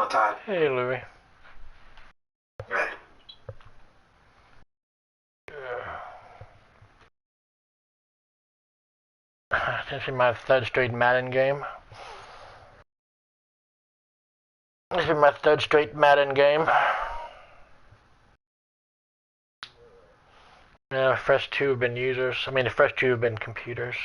Todd. Hey, Louie. Right. This is my third straight Madden game. The first two have been users. I mean, the first two have been computers.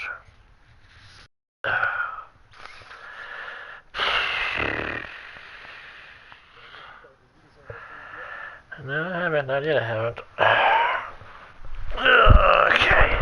No, I haven't. Not yet, I haven't. Okay.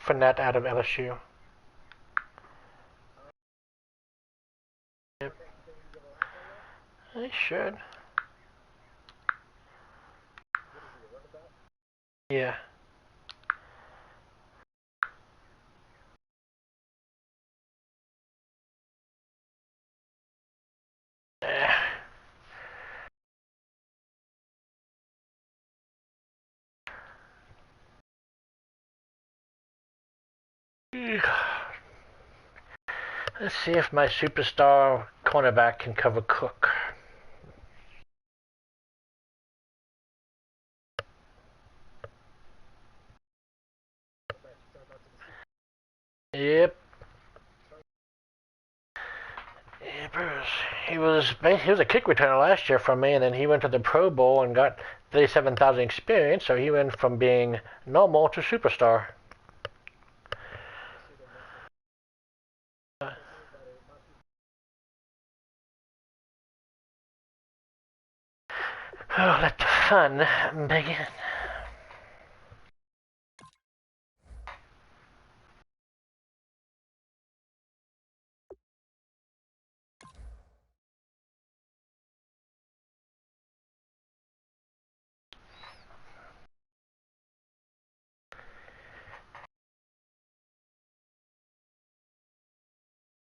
Fournette out of LSU. Yep. They should. Yeah. Let's see if my superstar cornerback can cover Cook. Yep. He was a kick returner last year for me, and then he went to the Pro Bowl and got 37,000 experience. So he went from being normal to superstar. Oh, let the fun begin.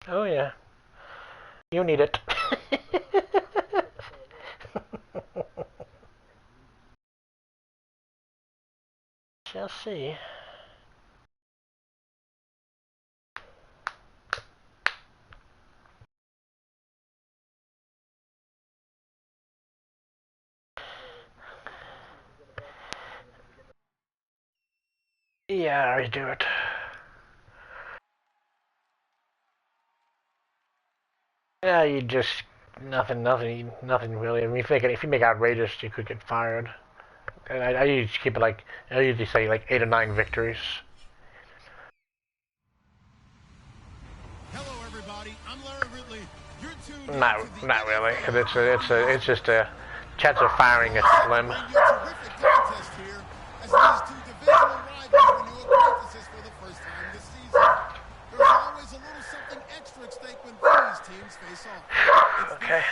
Oh yeah, you need it. Shall see. Yeah, I do it. Yeah, you just nothing really. I mean, if you make outrageous, you could get fired. And I usually keep it like I usually say like 8 or 9 victories. Hello, everybody. I'm Larry Ridley. You're tuned Not really, because it's just a chance of firing is slim. Okay.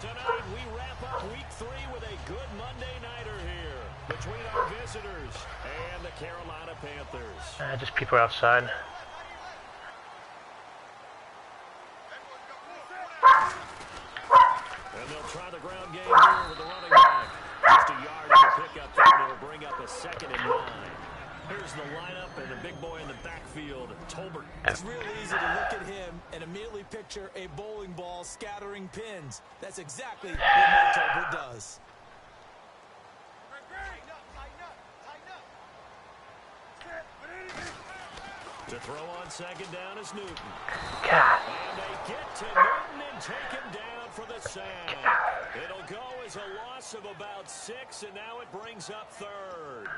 Tonight we wrap up week 3 with a good Monday nighter here between our visitors and the Carolina Panthers. Just people outside. And they'll try the ground game here with the running back. Just a yard in the pickup there, and it'll bring up a 2nd and 9. Here's the lineup and the big boy in the backfield, Tolbert. It's real easy to look at him and immediately picture a bowling ball scattering pins. That's exactly what Mike Tolbert does. To throw on second down is Newton. God. And they get to Newton and take him down for the sack. It'll go as a loss of about 6, and now it brings up third.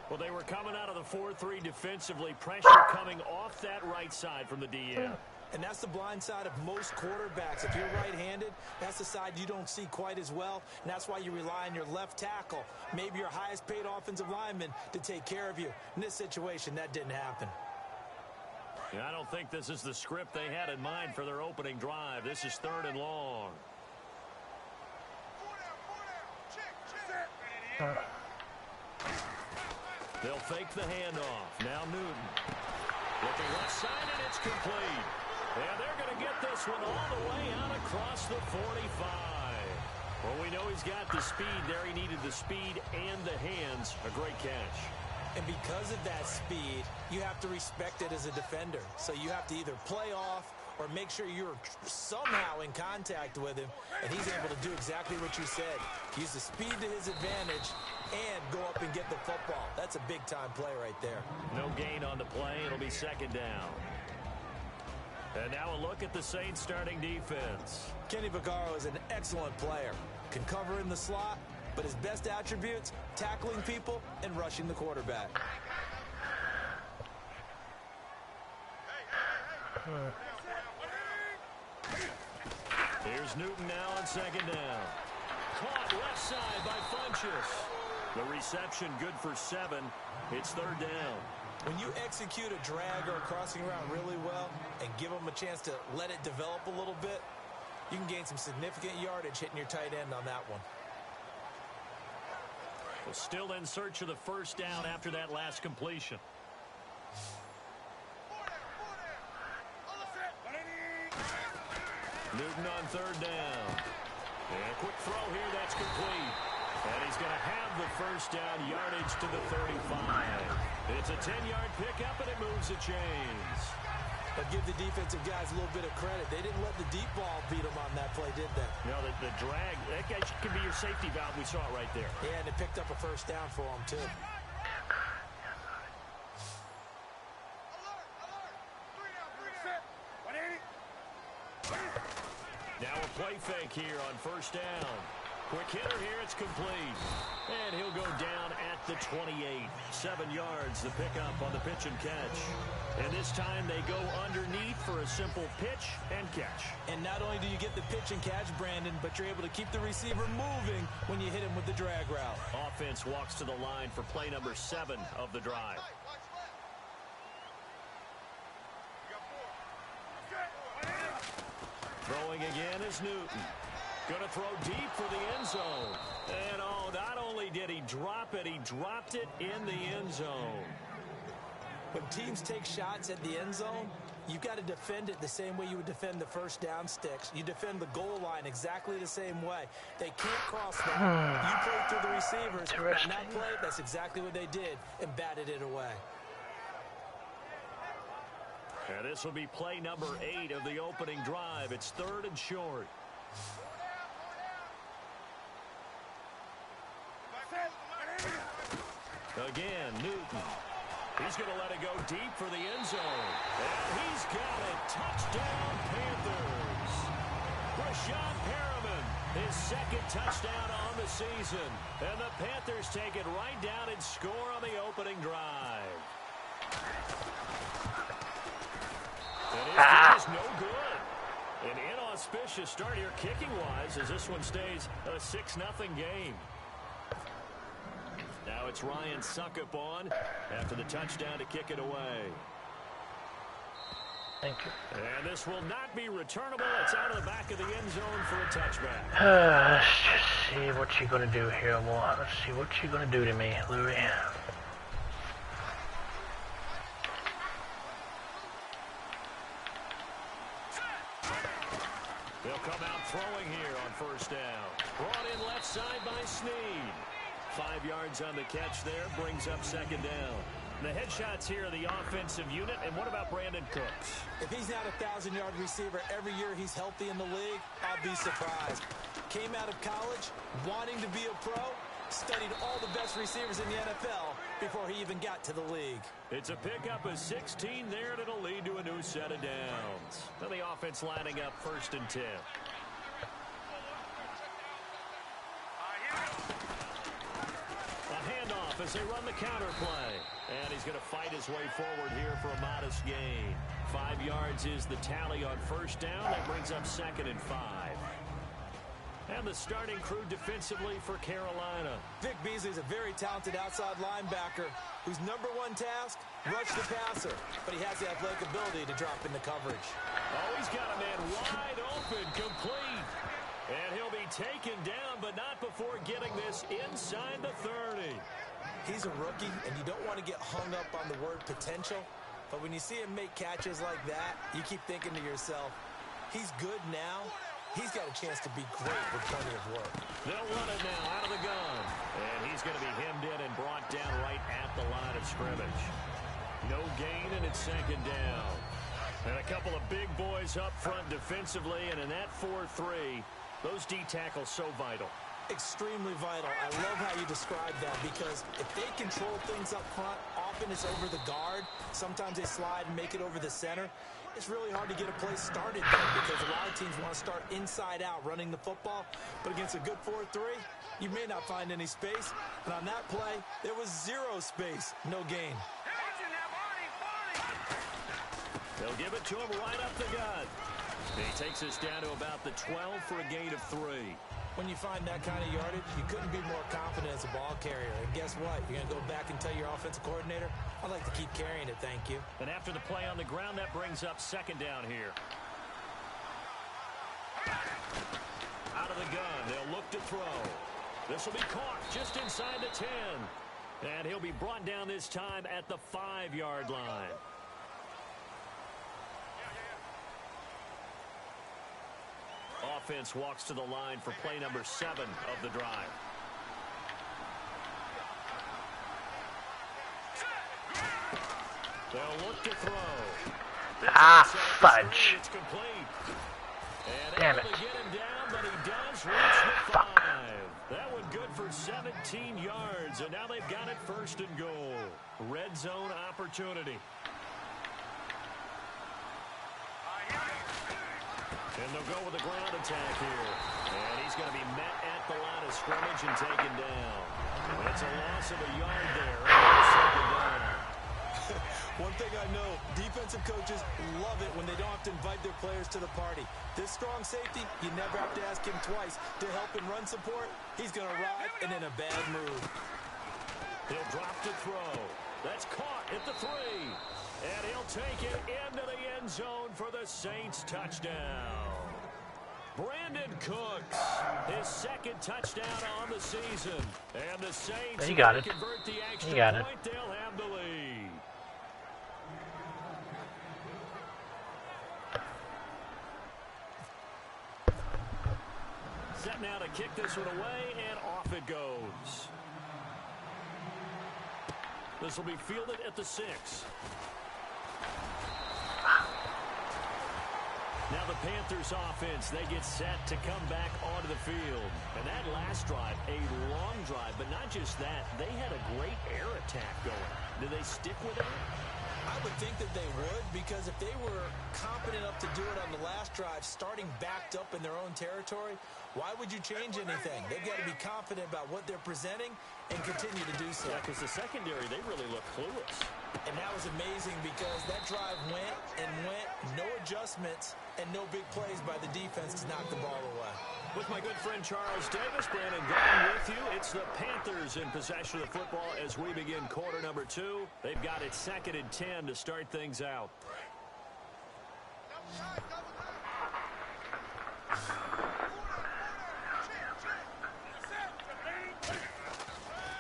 Well, they were coming out of the 4-3 defensively. Pressure coming off that right side from the DM. And that's the blind side of most quarterbacks. If you're right-handed, that's the side you don't see quite as well. And that's why you rely on your left tackle, maybe your highest-paid offensive lineman, to take care of you. In this situation, that didn't happen. Yeah, I don't think this is the script they had in mind for their opening drive. This is 3rd and long. They'll fake the handoff. Now Newton. Looking left side, and it's complete. And they're going to get this one all the way out across the 45. Well, we know he's got the speed there. He needed the speed and the hands. A great catch. And because of that speed, you have to respect it as a defender. So you have to either play off or make sure you're somehow in contact with him, and he's able to do exactly what you said. Use the speed to his advantage and go up and get the football. That's a big-time play right there. No gain on the play. It'll be 2nd down. And now a look at the Saints starting defense. Kenny Vaccaro is an excellent player. Can cover in the slot, but his best attributes, tackling people and rushing the quarterback. Here's Newton now on 2nd down. Caught left side by Funchess. The reception good for 7. It's 3rd down. When you execute a drag or a crossing route really well and give them a chance to let it develop a little bit, you can gain some significant yardage hitting your tight end on that one. Well, still in search of the 1st down after that last completion. Newton on 3rd down. And a quick throw here, that's complete. And he's going to have the 1st down, yardage to the 35. It's a 10-yard pickup, and it moves the chains. But give the defensive guys a little bit of credit. They didn't let the deep ball beat them on that play, did they? No, the drag, that guy could be your safety valve. We saw it right there. Yeah, and it picked up a 1st down for them, too. Now a play fake here on 1st down. Quick hitter here, it's complete. And he'll go down at the 28. 7 yards, the pickup on the pitch and catch. And this time they go underneath for a simple pitch and catch. And not only do you get the pitch and catch, Brandon, but you're able to keep the receiver moving when you hit him with the drag route. Offense walks to the line for play number 7 of the drive. Throwing again is Newton. Going to throw deep for the end zone. And oh, not only did he drop it, he dropped it in the end zone. When teams take shots at the end zone, you've got to defend it the same way you would defend the 1st down sticks. You defend the goal line exactly the same way. They can't cross that. You play through the receivers. On that play, that's exactly what they did and batted it away. And this will be play number 8 of the opening drive. It's 3rd and short. Again, Newton. He's going to let it go deep for the end zone. And he's got it. Touchdown, Panthers. Rashawn Perriman, his 2nd touchdown on the season. And the Panthers take it right down and score on the opening drive. And his kick is no good. An inauspicious start here kicking-wise as this one stays a 6-0 game. Now it's Ryan Suckup on after the touchdown to kick it away. Thank you. And this will not be returnable. It's out of the back of the end zone for a touchback. Let's just see what you're going to do here, boy. Let's see what you're going to do to me, Louis. They'll come out throwing here on 1st down. Brought in left side by Snead. 5 yards on the catch there, brings up 2nd down. The headshots here are the offensive unit, and what about Brandon Cooks? If he's not a 1,000-yard receiver every year he's healthy in the league, I'll be surprised. Came out of college wanting to be a pro, studied all the best receivers in the NFL before he even got to the league. It's a pickup of 16 there, and it'll lead to a new set of downs. Now the offense lining up 1st and 10. A handoff as they run the counter play. And he's going to fight his way forward here for a modest gain. 5 yards is the tally on 1st down. That brings up 2nd and 5. And the starting crew defensively for Carolina. Vic Beasley's a very talented outside linebacker whose #1 task, rush the passer. But he has the athletic ability to drop into coverage. Oh, he's got a man wide open, complete. And he'll be taken down, but not before getting this inside the 30. He's a rookie, and you don't want to get hung up on the word potential. But when you see him make catches like that, you keep thinking to yourself, he's good now. He's got a chance to be great with plenty of work. They'll run it now out of the gun. And he's going to be hemmed in and brought down right at the line of scrimmage. No gain, and it's 2nd down. And a couple of big boys up front defensively, and in that 4-3, those D tackles so vital. Extremely vital. I love how you describe that, because if they control things up front, often it's over the guard. Sometimes they slide and make it over the center. It's really hard to get a play started then, because a lot of teams want to start inside out running the football. But against a good 4-3, you may not find any space. And on that play, there was 0 space. No gain. They'll give it to him right up the gut. He takes us down to about the 12 for a gain of 3. When you find that kind of yardage, you couldn't be more confident as a ball carrier. And guess what? You're going to go back and tell your offensive coordinator, I'd like to keep carrying it, thank you. And after the play on the ground, that brings up 2nd down here. Out of the gun, they'll look to throw. This will be caught just inside the 10. And he'll be brought down this time at the 5-yard line. Offense walks to the line for play number 7 of the drive. They'll look to throw. Fudge. It's complete. And Damn able it. to get him down, but he does reach the 5. That one good for 17 yards, and now they've got it 1st and goal. Red zone opportunity. And they'll go with a ground attack here. And he's going to be met at the line of scrimmage and taken down. It's a loss of a yard there. One thing I know, defensive coaches love it when they don't have to invite their players to the party. This strong safety, you never have to ask him twice to help in run support. He's going to arrive and in a bad move. He'll drop to throw. That's caught at the 3. And he'll take it into the end zone for the Saints touchdown. Brandon Cooks, his 2nd touchdown on the season. And the Saints, he got it. Convert the extra He got point, it. they'll have the lead. Set now to kick this one away, and off it goes. This will be fielded at the 6. Now the Panthers offense, they get set to come back onto the field. And that last drive, a long drive, but not just that, they had a great air attack going. Do they stick with it? I would think that they would, because if they were competent enough to do it on the last drive, starting backed up in their own territory, why would you change anything? They've got to be confident about what they're presenting and continue to do so. Yeah, because the secondary, they really look clueless. And that was amazing, because that drive went and went, no adjustments, and no big plays by the defense to knock the ball away. With my good friend Charles Davis, Brandon Gordon with you. It's the Panthers in possession of the football as we begin quarter number 2. They've got it 2nd and 10 to start things out.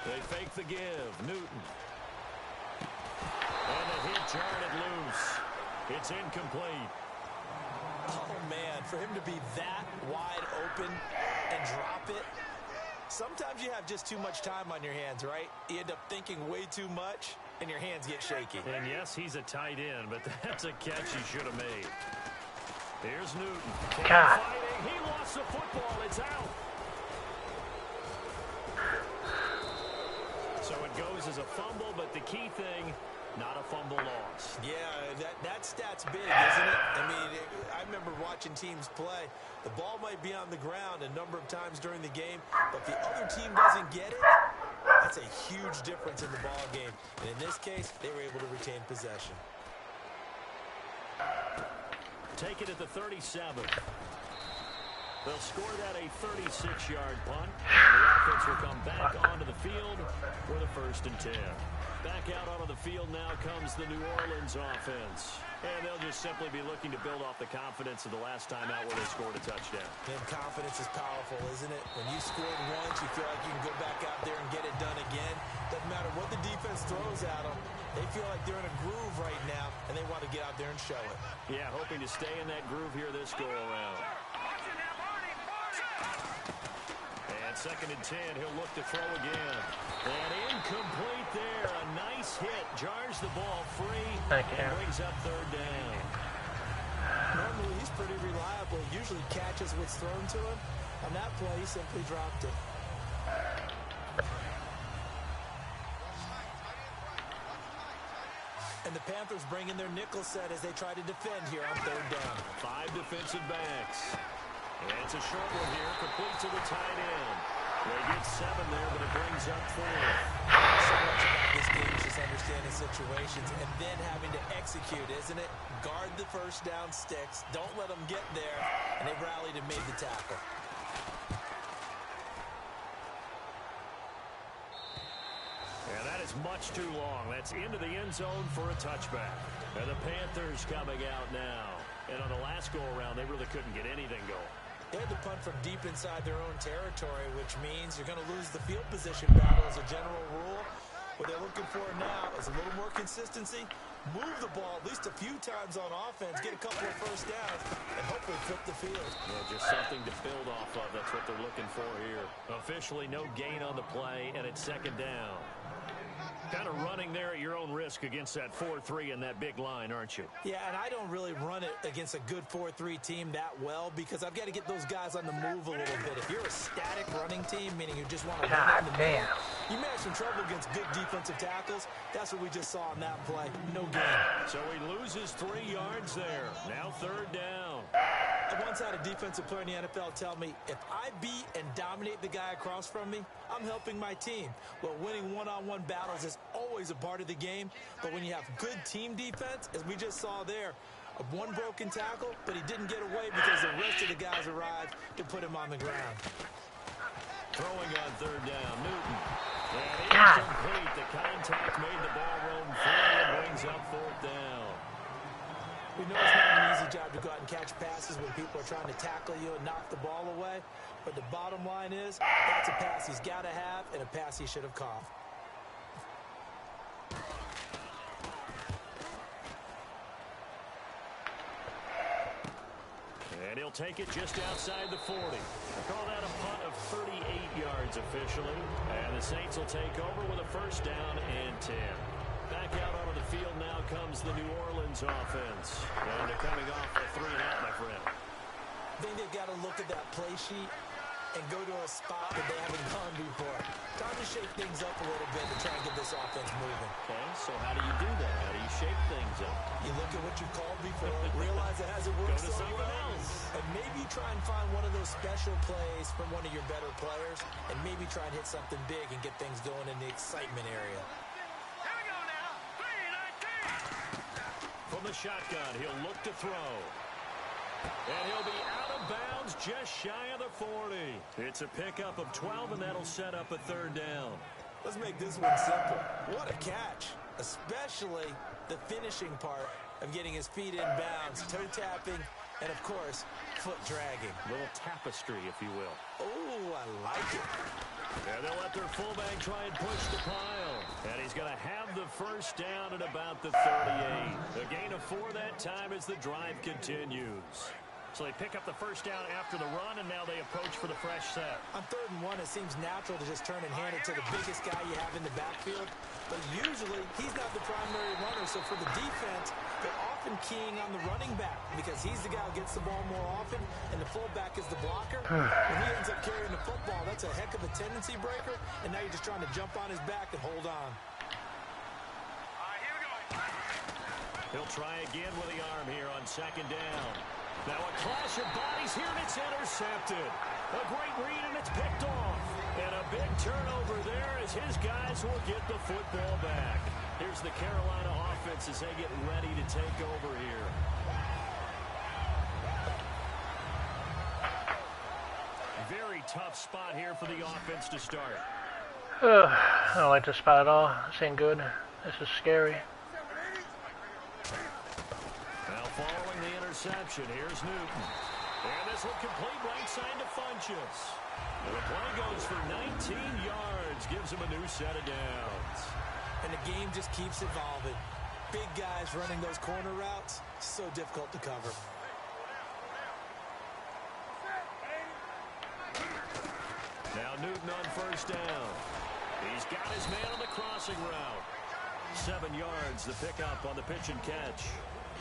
They fake the give. Newton. And the hit jarred it loose. It's incomplete. Oh, man, for him to be that wide open and drop it. Sometimes you have just too much time on your hands, right? You end up thinking way too much, and your hands get shaky. And yes, he's a tight end, but that's a catch he should have made. Here's Newton. God. Fighting. He lost the football. It's out. So it goes as a fumble, but the key thing, not a fumble loss. Yeah, that stat's big, isn't it? I mean, I remember watching teams play. The ball might be on the ground a number of times during the game, but if the other team doesn't get it, that's a huge difference in the ball game. And in this case, they were able to retain possession. Take it at the 37. They'll score that a 36-yard punt. And the offense will come back onto the field for the 1st and 10. Back out onto the field now comes the New Orleans offense. And they'll just simply be looking to build off the confidence of the last time out where they scored a touchdown. And confidence is powerful, isn't it? When you scored once, you feel like you can go back out there and get it done again. Doesn't matter what the defense throws at them. They feel like they're in a groove right now, and they want to get out there and show it. Yeah, hoping to stay in that groove here this go-around. And 2nd and 10, he'll look to throw again. And incomplete there. A nice hit. Jars the ball free. And brings up 3rd down. Normally, he's pretty reliable. Usually catches what's thrown to him. On that play, he simply dropped it. And the Panthers bring in their nickel set as they try to defend here on 3rd down. 5 defensive backs. And it's a short one here, complete to the tight end. They get 7 there, but it brings up 4. So much about this game is just understanding situations and then having to execute, isn't it? Guard the 1st down sticks. Don't let them get there. And they rallied and made the tackle. And that is much too long. That's into the end zone for a touchback. And the Panthers coming out now. And on the last go-around, they really couldn't get anything going. They had to punt from deep inside their own territory, which means you're going to lose the field position battle as a general rule. What they're looking for now is a little more consistency, move the ball at least a few times on offense, get a couple of 1st downs, and hopefully flip the field. Yeah, just something to build off of. That's what they're looking for here. Officially, no gain on the play, and it's 2nd down. Kind of running there at your own risk against that 4-3 and that big line, aren't you? Yeah, and I don't really run it against a good 4-3 team that well because I've got to get those guys on the move a little bit. If you're a static running team, meaning you just want to run in the middle, you may have some trouble against good defensive tackles. That's what we just saw on that play. No gain. So he loses 3 yards there. Now 3rd down. I once had a defensive player in the NFL tell me, if I beat and dominate the guy across from me, I'm helping my team. Well, winning one-on-one battles is always a part of the game, but when you have good team defense, as we just saw there, one broken tackle, but he didn't get away because the rest of the guys arrived to put him on the ground. Throwing on 3rd down, Newton. And incomplete. The contact made the ball roam free and brings up 4th down. We know it's not an easy job to go out and catch passes when people are trying to tackle you and knock the ball away. But the bottom line is, that's a pass he's got to have and a pass he should have caught. And he'll take it just outside the 40. Call that a punt of 38 yards officially. And the Saints will take over with a 1st down and 10. Back out onto the field now comes the New Orleans offense. And they're coming off a 3-and-out, my friend. I think they've got to look at that play sheet and go to a spot that they haven't gone before. Time to shake things up a little bit to try and get this offense moving. Okay, so how do you do that? How do you shake things up? You look at what you called before, realize it hasn't worked Go to so something well, else. and maybe try and find one of those special plays from one of your better players, and maybe try and hit something big and get things going in the excitement area. From the shotgun, he'll look to throw. And he'll be out of bounds just shy of the 40. It's a pickup of 12, and that'll set up a 3rd down. Let's make this one simple. What a catch, especially the finishing part of getting his feet in bounds, toe tapping, and of course, foot dragging. A little tapestry, if you will. Oh, I like it. And they'll let their fullback try and push the pile. And he's going to have the 1st down at about the 38. A gain of 4 that time as the drive continues. So they pick up the first down after the run, and now they approach for the fresh set. On 3rd and 1, it seems natural to just turn and hand it to the biggest guy you have in the backfield. But usually, he's not the primary runner. So for the defense, they're often keying on the running back because he's the guy who gets the ball more often, and the fullback is the blocker. When he ends up carrying the football, that's a heck of a tendency breaker, and now you're just trying to jump on his back and hold on. He'll try again with the arm here on 2nd down. Now a clash of bodies here, and it's intercepted. A great read, and it's picked off. And a big turnover there as his guys will get the football back. Here's the Carolina offense as they get ready to take over here. Very tough spot here for the offense to start. I don't like this spot at all. This ain't good. This is scary. Now following the interception, here's Newton. And this will complete right side to Funchess. And the play goes for 19 yards, gives him a new set of downs. And the game just keeps evolving. Big guys running those corner routes, so difficult to cover. Now Newton on 1st down. He's got his man on the crossing route. 7 yards the pickup on the pitch and catch.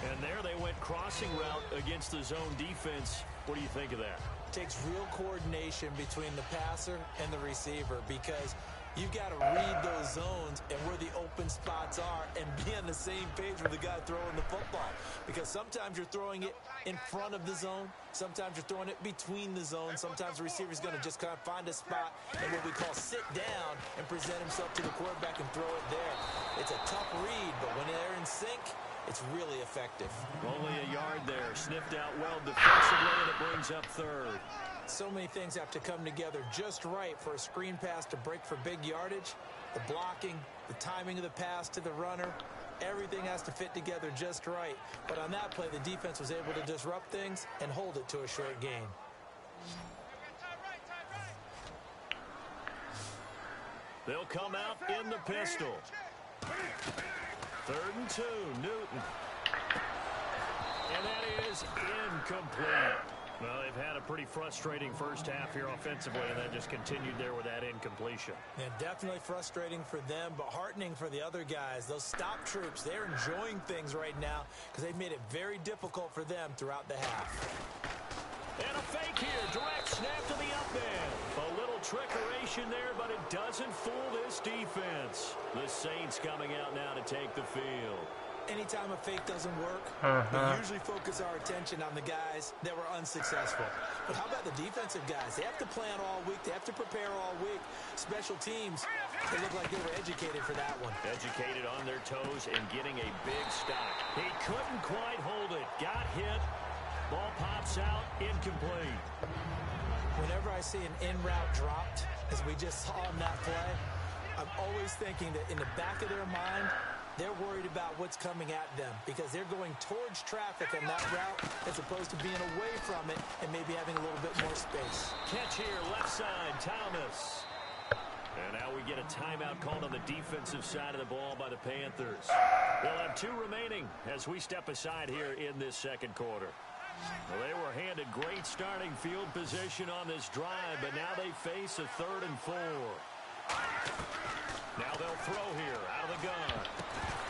And there they went crossing route against the zone defense. What do you think of that? Takes real coordination between the passer and the receiver because you've got to read those zones and where the open spots are and be on the same page with the guy throwing the football. Because sometimes you're throwing it in front of the zone. Sometimes you're throwing it between the zones. Sometimes the receiver's going to just kind of find a spot and what we call sit down and present himself to the quarterback and throw it there. It's a tough read, but when they're in sync, it's really effective. Only a yard there. Sniffed out well defensively, and it brings up 3rd. So many things have to come together just right for a screen pass to break for big yardage. The blocking, the timing of the pass to the runner, everything has to fit together just right. But on that play, the defense was able to disrupt things and hold it to a short gain. They'll come out in the pistol. 3rd and 2, Newton. And that is incomplete. Well, they've had a pretty frustrating first half here offensively, and then just continued there with that incompletion. Yeah, definitely frustrating for them, but heartening for the other guys. Those stop troops, they're enjoying things right now because they've made it very difficult for them throughout the half. And a fake here, direct snap to the up end. A little trickeration there, but it doesn't fool this defense. The Saints coming out now to take the field. Anytime a fake doesn't work, we usually focus our attention on the guys that were unsuccessful. But how about the defensive guys? They have to plan all week. They have to prepare all week. Special teams, they look like they were educated for that one. Educated on their toes and getting a big stop. He couldn't quite hold it. Got hit. Ball pops out. Incomplete. Whenever I see an in-route dropped, as we just saw on that play, I'm always thinking that in the back of their mind, they're worried about what's coming at them because they're going towards traffic on that route as opposed to being away from it and maybe having a little bit more space. Catch here, left side, Thomas. And now we get a timeout called on the defensive side of the ball by the Panthers. They'll have 2 remaining as we step aside here in this second quarter. Well, they were handed great starting field position on this drive, but now they face a 3rd and 4. Now they'll throw here out of the gun.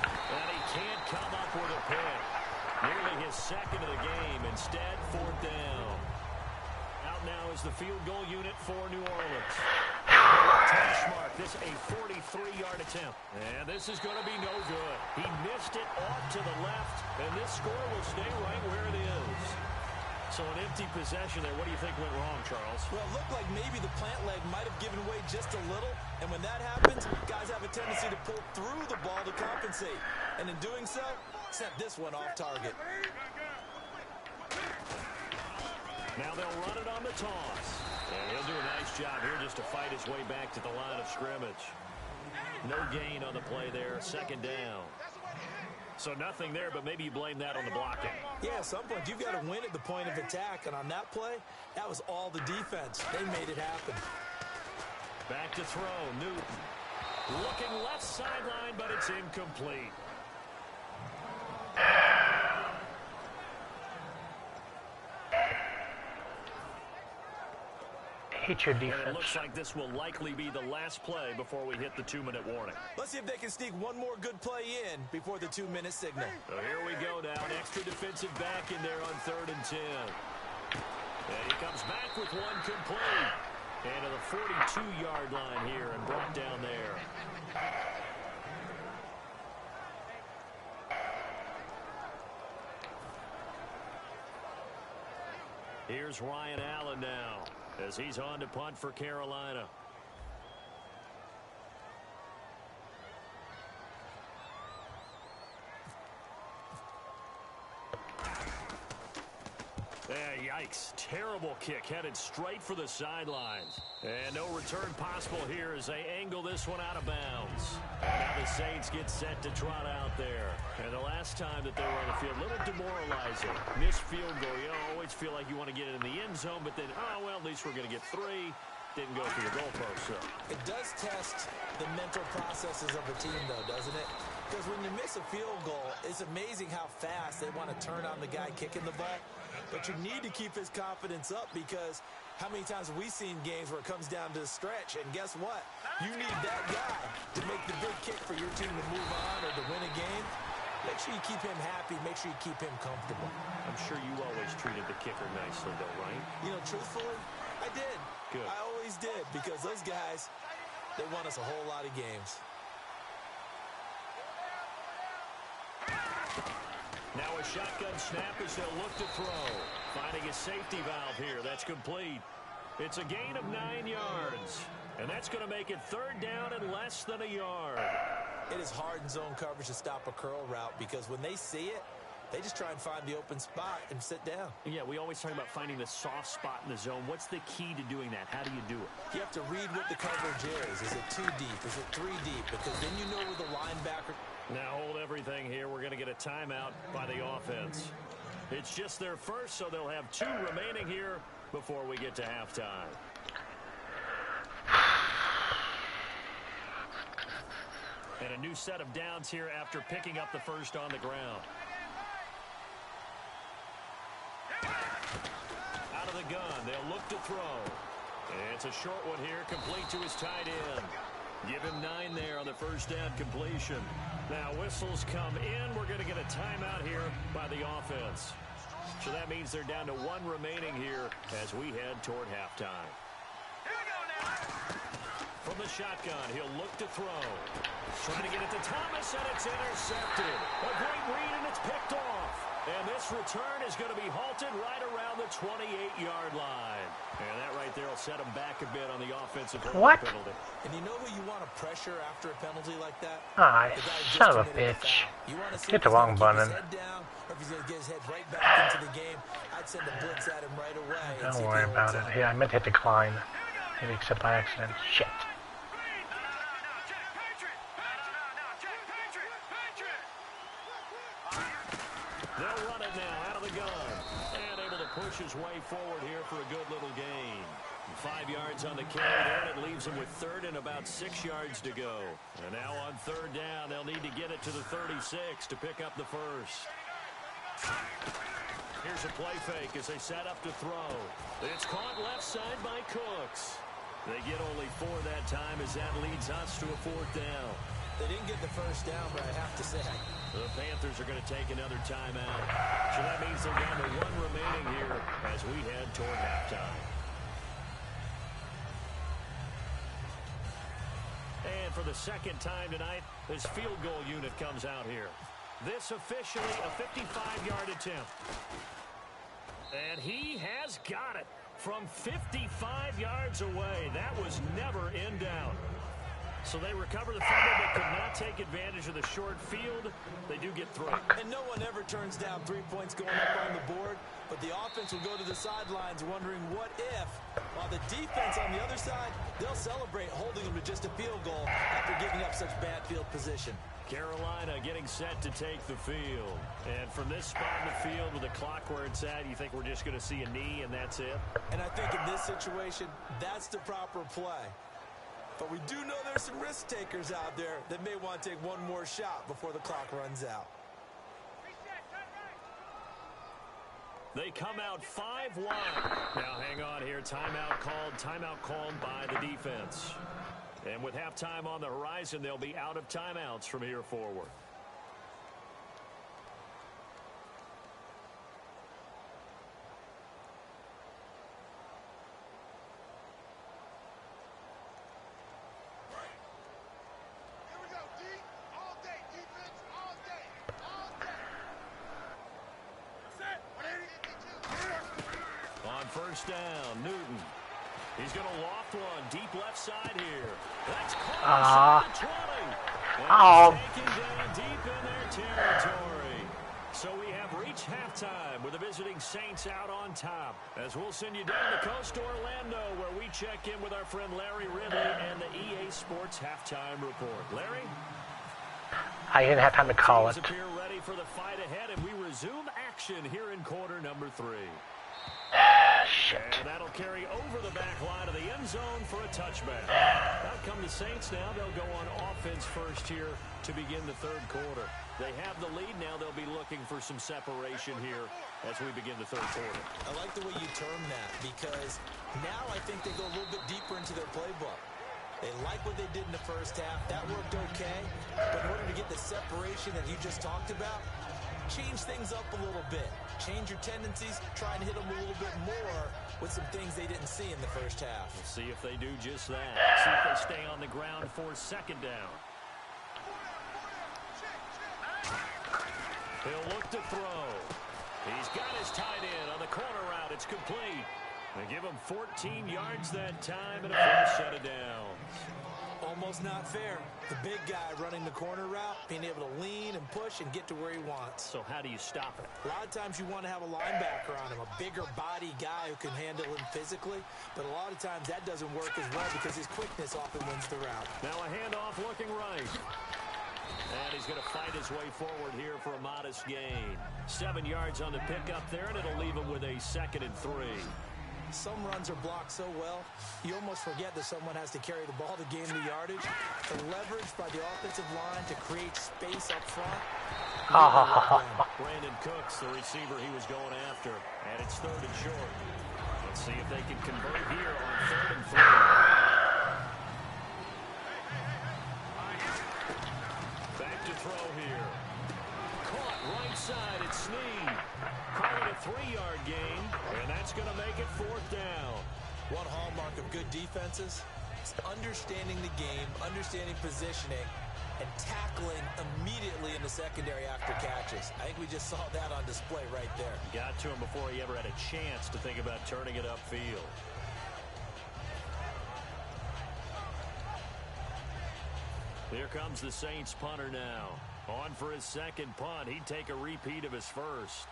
And he can't come up with a pick. Nearly his 2nd of the game. Instead, 4th down. Out now is the field goal unit for New Orleans. Touch mark. This a 43-yard attempt. And this is going to be no good. He missed it off to the left, and this score will stay right where it is. So an empty possession there. What do you think went wrong, Charles? Well, it looked like maybe the plant leg might have given way just a little. And when that happens, guys have a tendency to pull through the ball to compensate. And in doing so, sent this one off target. Now they'll run it on the toss. And he'll do a nice job here just to fight his way back to the line of scrimmage. No gain on the play there. 2nd down. So nothing there, but maybe you blame that on the blocking. Yeah, at some point, you've got to win at the point of attack. And on that play, that was all the defense. They made it happen. Back to throw, Newton. Looking left sideline, but it's incomplete. hate your And it defense. looks like this will likely be the last play before we hit the 2-minute warning. Let's see if they can sneak one more good play in before the 2-minute signal. So here we go now. An extra defensive back in there on 3rd and 10. And he comes back with one complete. And to the 42-yard line here and brought down there. Here's Ryan Allen now as he's on to punt for Carolina. Yikes. Terrible kick headed straight for the sidelines. And no return possible here as they angle this one out of bounds. And now the Saints get set to trot out there. And the last time that they were on the field, a little demoralizing. Missed field goal. You always feel like you want to get it in the end zone, but then, oh, well, at least we're going to get 3. Didn't go through the goalpost, so. It does test the mental processes of a team, though, doesn't it? Because when you miss a field goal, it's amazing how fast they want to turn on the guy kicking the ball. But you need to keep his confidence up because how many times have we seen games where it comes down to the stretch? And guess what? You need that guy to make the big kick for your team to move on or to win a game. Make sure you keep him happy. Make sure you keep him comfortable. I'm sure you always treated the kicker nicely, though, right? You know, truthfully, I did. Good. I always did because those guys, they won us a whole lot of games. Now a shotgun snap as they'll look to throw. Finding a safety valve here. That's complete. It's a gain of 9 yards. And that's going to make it 3rd down and less than a yard. It is hard in zone coverage to stop a curl route because when they see it, they just try and find the open spot and sit down. Yeah, we always talk about finding the soft spot in the zone. What's the key to doing that? How do you do it? You have to read what the coverage is. Is it 2 deep? Is it 3 deep? Because then you know where the linebacker... Now hold everything here. We're going to get a timeout by the offense. It's just their first, so they'll have 2 remaining here before we get to halftime. And a new set of downs here after picking up the first on the ground. Out of the gun, they'll look to throw. And it's a short one here, complete to his tight end. Give him 9 there on the first down completion. Now whistles come in. We're going to get a timeout here by the offense. So that means they're down to 1 remaining here as we head toward halftime. From the shotgun, he'll look to throw. Trying to get it to Thomas, and it's intercepted. A great read, and it's picked off. And this return is going to be halted right around the 28-yard line. And that right there will set him back a bit on the offensive What? penalty. And you know who you want to pressure after a penalty like that? Ah, The guy who son just of a committed bitch. foul. You want to see Hit if the he's wrong gonna keep button. his head down, or if he's going to get his head right back into the game. I'd send a blitz at him right away. And Don't see if worry he about holds it. up. Yeah, I meant to hit decline. Hit accept by accident. Shit. They'll run it now out of the gun. And able to push his way forward here for a good little gain. 5 yards on the carry there, and it leaves him with 3rd and about 6 yards to go. And now on 3rd down, they'll need to get it to the 36 to pick up the first. Here's a play fake as they set up to throw. It's caught left side by Cooks. They get only 4 that time as that leads us to a 4th down. They didn't get the first down, but I have to say, The Panthers are going to take another timeout. So that means they're down to 1 remaining here as we head toward halftime. And for the second time tonight, this field goal unit comes out here. This officially a 55-yard attempt. And he has got it from 55 yards away. That was never in doubt. So they recover the fumble but could not take advantage of the short field. They do get through. and no one ever turns down 3 points going up on the board, but the offense will go to the sidelines wondering what if, while the defense on the other side, they'll celebrate holding them to just a field goal after giving up such bad field position. Carolina getting set to take the field. And from this spot in the field with the clock where it's at, you think we're just going to see a knee and that's it? And I think in this situation, that's the proper play. But we do know there's some risk takers out there that may want to take one more shot before the clock runs out. They come out 5 wide. Now hang on here. there. Timeout called by the defense. And with halftime on the horizon, they'll be out of timeouts from here forward. First down, Newton. He's going to loft one deep left side here. That's close to the 20. And taking down deep in their territory. So we have reached halftime with the visiting Saints out on top. As we'll send you down the coast to Orlando, where we check in with our friend Larry Ridley and the EA Sports halftime report. Larry? I didn't have time to call it. Appear ready for the fight ahead, and we resume action here in quarter number 3. Shit. And that'll carry over the back line of the end zone for a touchback. Out come the Saints now. They'll go on offense first here to begin the third quarter. They have the lead now. They'll be looking for some separation here as we begin the third quarter. I like the way you term that, because now I think they go a little bit deeper into their playbook. They like what they did in the first half. That worked okay. But in order to get the separation that you just talked about, change things up a little bit. Change your tendencies, try and hit them a little bit more with some things they didn't see in the first half. We'll see if they do just that. See if they stay on the ground for second down. He'll look to throw. He's got his tight end on the corner route. It's complete. They give him 14 yards that time and a first set of downs. Almost not fair. The big guy running the corner route, being able to lean and push and get to where he wants. So how do you stop it? A lot of times you want to have a linebacker on him, a bigger body guy who can handle him physically, but a lot of times that doesn't work as well because his quickness often wins the route. Now a handoff looking right. And he's going to fight his way forward here for a modest gain. 7 yards on the pickup there, and it'll leave him with a 2nd and 3. Some runs are blocked so well, you almost forget that someone has to carry the ball to gain the yardage. The leverage by the offensive line to create space up front. Brandon Cooks, the receiver he was going after, and it's 3rd and short. Let's see if they can convert here on 3rd and 3. Back to throw here. Caught right side, it's Snead. Calling a 3-yard gain, and that's going to make it 4th down. One hallmark of good defenses is understanding the game, understanding positioning, and tackling immediately in the secondary after catches. I think we just saw that on display right there. Got to him before he ever had a chance to think about turning it upfield. Here comes the Saints punter now. On for his 2nd punt. He'd take a repeat of his first.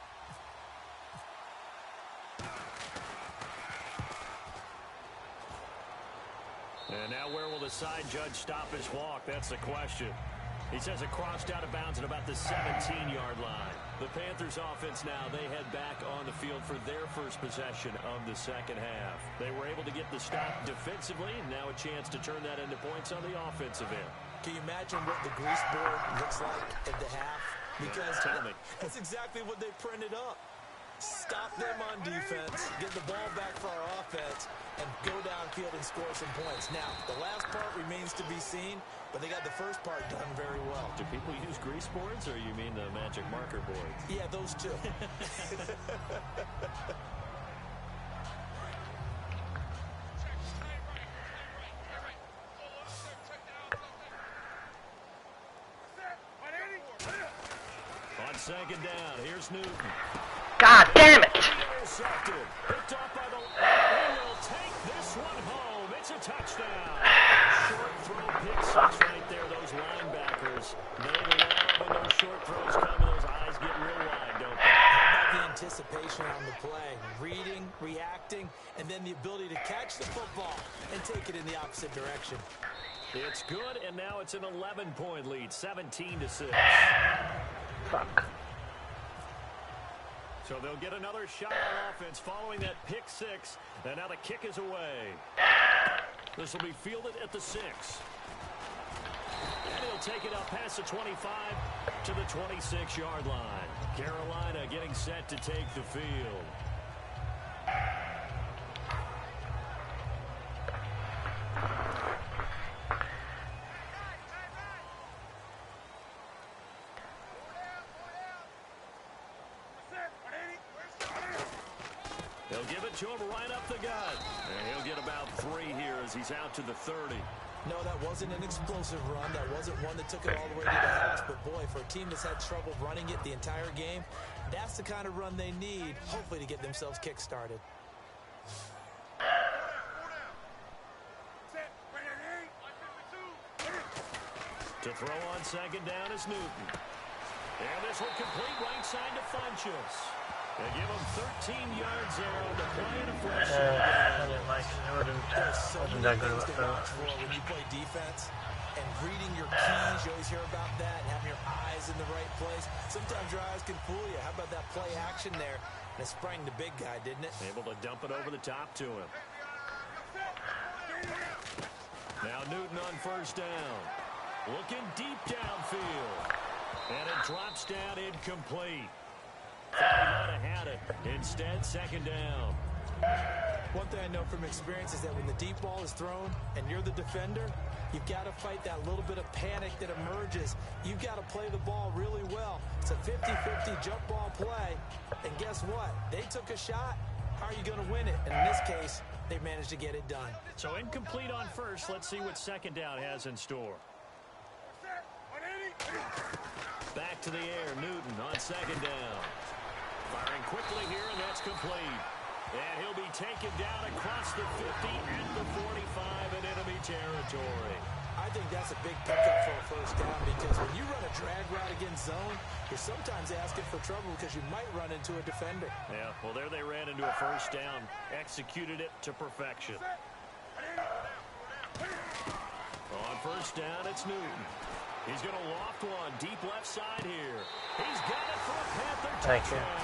And now where will the side judge stop his walk? That's the question. He says it crossed out of bounds at about the 17-yard line. The Panthers offense now, they head back on the field for their first possession of the second half. They were able to get the stop defensively, and now a chance to turn that into points on the offensive end. Can you imagine what the grease board looks like at the half? Because tell me. That's exactly what they printed up. Stop them on defense, get the ball back for our offense, and go downfield and score some points. Now, the last part remains to be seen, but they got the first part done very well. Do people use grease boards, or you mean the magic marker boards? Yeah, those two. On 2nd down, here's Newton. God damn it! Intercepted. Picked off by the... He will take this one home. It's a touchdown. Short throw pick 6 right there. Those linebackers, they love when those short throws come and those eyes get real wide, don't they? How about the anticipation on the play? Reading, reacting, and then the ability to catch the football and take it in the opposite direction. It's good, and now it's an 11-point lead, 17-6. Fuck. So they'll get another shot on offense following that pick 6. And now the kick is away. This will be fielded at the 6. And he'll take it up past the 25 to the 26-yard line. Carolina getting set to take the field. He'll give it to him right up the gut. And he'll get about 3 here as he's out to the 30. No, that wasn't an explosive run. That wasn't one that took it all the way to the house. But, boy, for a team that's had trouble running it the entire game, that's the kind of run they need, hopefully, to get themselves kick-started. To throw on second down is Newton. And this will complete right side to Funchess. They give him 13 yards there on the play and a first down. I didn't like it. Wasn't that good of a when you play defense and reading your keys, you always hear about that, and having your eyes in the right place. Sometimes your eyes can fool you. How about that play action there? And it sprang the big guy, didn't it? Able to dump it over the top to him. Now Newton on first down. Looking deep downfield. And it drops down incomplete. Thought he might have had it. Instead, second down. One thing I know from experience is that when the deep ball is thrown and you're the defender, you've got to fight that little bit of panic that emerges. You've got to play the ball really well. It's a 50-50 jump ball play. And guess what? They took a shot. How are you going to win it? And in this case, they managed to get it done. So incomplete on first. Let's see what second down has in store. Back to the air, Newton on second down. Firing quickly here, and that's complete. And he'll be taken down across the 50 and the 45 in enemy territory. I think that's a big pickup for a first down because when you run a drag route against zone, you're sometimes asking for trouble because you might run into a defender. Yeah, well, there they ran into a first down. Executed it to perfection. On first down, it's Newton. He's going to loft one deep left side here. He's got it for a Panther touchdown.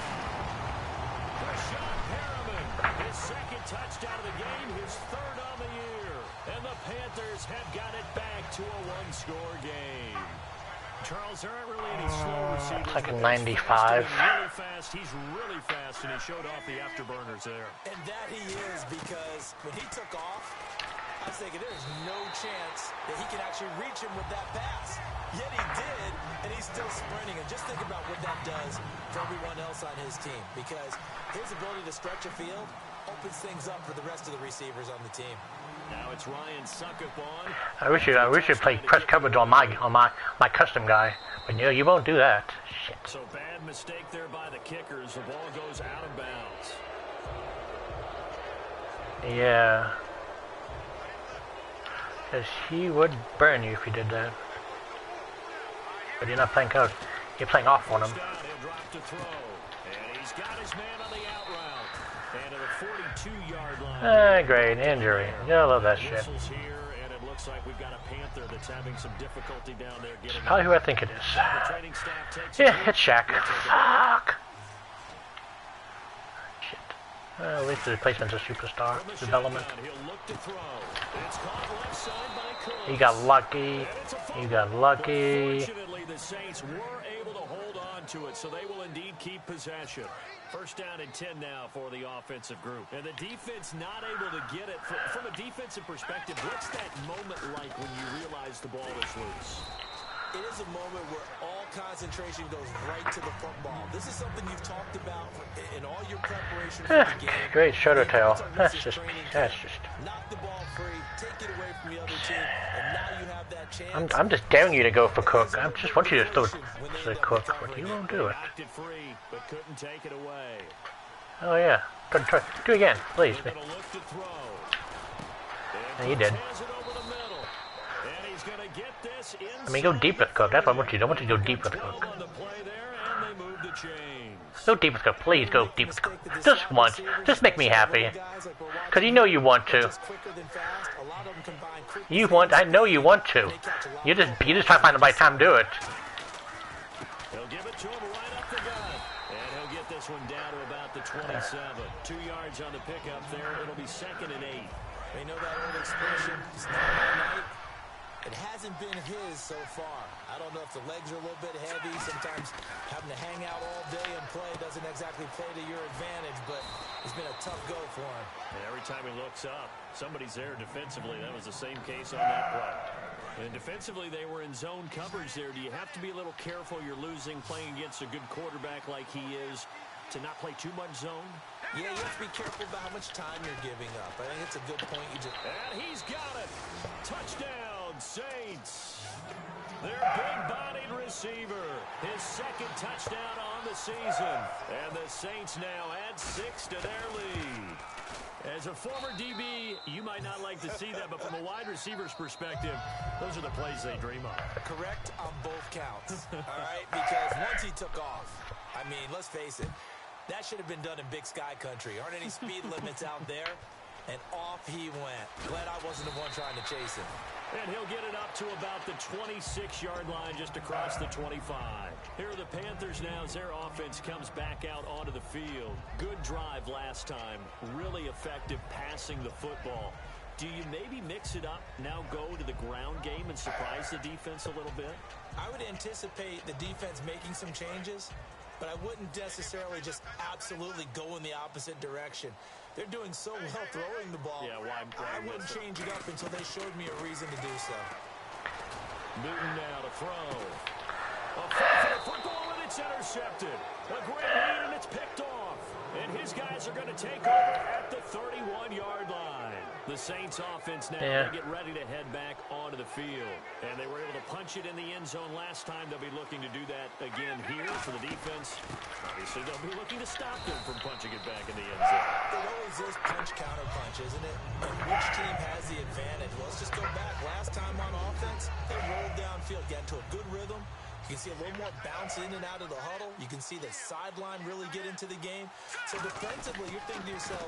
His second touchdown of the game, his third on the year. And the Panthers have got it back to a one-score game. Charles, there aren't really any slow receivers. It's like a 95. He's really fast, and he showed off the afterburners there. And that he is, because when he took off, I was thinking there's no chance that he can actually reach him with that pass. Yet he did, and he's still sprinting. And just think about what that does for everyone else on his team, because his ability to stretch a field opens things up for the rest of the receivers on the team. Now it's Ryan Suckup on. I wish you play press coverage on my custom guy, but you won't do that. Shit. So bad mistake there by the kickers. The ball goes out of bounds. Yeah. Because he would burn you if you did that. But you're not playing code. You're playing off on him. He'll drop to throw. And he's got his man on the out route. And at the 42-yard line. Great. Injury. I love that shit. Here, and it looks like we've got a Panther that's having some difficulty down there getting Probably who I think it is. The training staff takes Yeah, it's Shaq. Fuck. Shit. At least the replacement's a superstar. Development. He'll look to throw. It's caught left side by Cooks. He got lucky. He got lucky. Fortunately, the Saints were able to hold on to it, so they will indeed keep possession. First down and 10 now for the offensive group. And the defense not able to get it. From a defensive perspective, what's that moment like when you realize the ball is loose? It is a moment where all concentration goes right to the football. This is something you've talked about in all your preparation for the game. Great shoulder tail. That's just. Knock the ball free, take it away from the other team, and now you have that chance. I'm just daring you to go for Cook. I just want you to throw to Cook, but you won't do it. Knocked it free, but couldn't take it away. Oh yeah. Try. Do it again, please. Gonna look to throw. Yeah, he did. Has it over the middle. And he's gonna get this I mean, go deep with Cook. That's what I want you to do. I want you to go deep with Cook. on the play there, and they move the chains. Go deep with Cook. Please go deep with Cook. Just once. Just make me happy. Because you know you want to. I know you want to. You just try to find the right time to do it. He'll give it to him right up the gut. And he'll get this one down to about the 27. 2 yards on the pickup there. It'll be 2nd and 8. They know that old expression, it's not my night. It hasn't been his so far. I don't know if the legs are a little bit heavy. Sometimes having to hang out all day and play doesn't exactly play to your advantage, but it's been a tough go for him. And every time he looks up, somebody's there defensively. That was the same case on that play. And defensively, they were in zone coverage there. Do you have to be a little careful? You're losing, playing against a good quarterback like he is. to not play too much zone? Yeah, you have to be careful about how much time you're giving up. I think it's a good point. And he's got it. Touchdown, Saints. Their big-bodied receiver. His second touchdown on the season. And the Saints now add 6 to their lead. As a former DB, you might not like to see that, but from a wide receiver's perspective, those are the plays they dream of. Correct on both counts, all right? Because once he took off, I mean, let's face it, that should have been done in Big Sky Country. Aren't any speed limits out there? And off he went. Glad I wasn't the one trying to chase him. And he'll get it up to about the 26-yard line, just across the 25. Here are the Panthers now as their offense comes back out onto the field. Good drive last time. Really effective passing the football. Do you maybe mix it up, now go to the ground game and surprise the defense a little bit? I would anticipate the defense making some changes, but I wouldn't necessarily just absolutely go in the opposite direction. They're doing so well throwing the ball. Yeah, why I wouldn't change it up until they showed me a reason to do so. Newton now to throw. A fight for the football, and it's intercepted. A great lead, and it's picked off. And his guys are going to take over at the 31-yard line. The Saints offense now, they get ready to head back onto the field. And they were able to punch it in the end zone last time. They'll be looking to do that again here for the defense. Obviously, they'll be looking to stop them from punching it back in the end zone. It always is punch-counter-punch, isn't it? And which team has the advantage? Well, let's just go back. Last time on offense, they rolled downfield, got into a good rhythm. You can see a little more bounce in and out of the huddle. You can see the sideline really get into the game. So defensively, you're thinking to yourself,